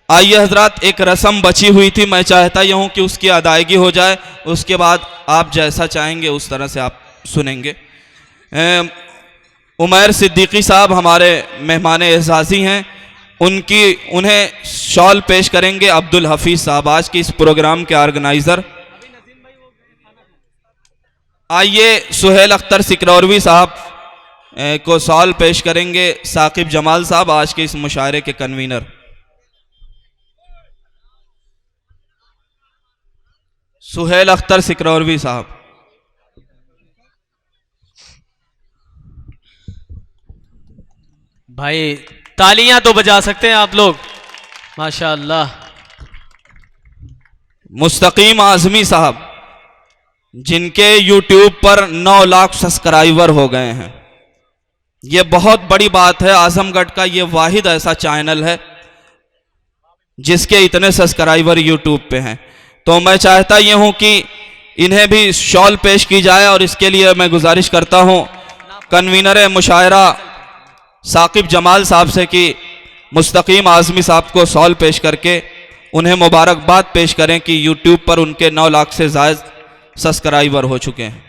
आइए हजरात, एक रस्म बची हुई थी, मैं चाहता यह हूं कि उसकी अदायगी हो जाए, उसके बाद आप जैसा चाहेंगे उस तरह से आप सुनेंगे। उमैर सिद्दीकी साहब हमारे मेहमान एजाज़ी हैं, उन्हें शॉल पेश करेंगे अब्दुल हफीज साहब, आज के इस प्रोग्राम के ऑर्गेनाइजर। आइए सुहेल अख्तर सिकरौरवी साहब को शॉल पेश करेंगे साकिब जमाल साहब, आज के इस मुशायरे के कन्वीनर। सुहेल अख्तर सिकरौरवी साहब। भाई तालियां तो बजा सकते हैं आप लोग, माशाअल्लाह। मुस्तकीम आजमी साहब, जिनके यूट्यूब पर 9 लाख सब्सक्राइबर हो गए हैं, यह बहुत बड़ी बात है। आजमगढ़ का यह वाहिद ऐसा चैनल है जिसके इतने सब्सक्राइबर यूट्यूब पे हैं। तो मैं चाहता यह हूं कि इन्हें भी शॉल पेश की जाए, और इसके लिए मैं गुजारिश करता हूं कन्वीनर मुशायरा साकिब जमाल साहब से कि मुस्तकीम आजमी साहब को शॉल पेश करके उन्हें मुबारकबाद पेश करें कि यूट्यूब पर उनके 9 लाख से ज़्यादा सब्सक्राइबर हो चुके हैं।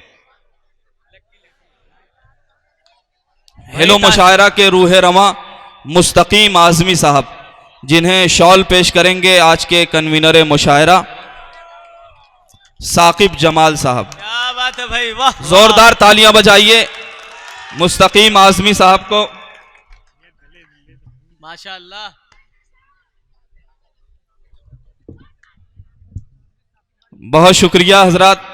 हेलो मुशायरा के रूह रवा मुस्तकीम आजमी साहब, जिन्हें शॉल पेश करेंगे आज के कन्वीनर मुशायरा साकिब जमाल साहब। क्या बात है भाई, वाह। जोरदार तालियां बजाइए मुस्तकीम आजमी साहब को। माशाअल्लाह। बहुत शुक्रिया हजरात।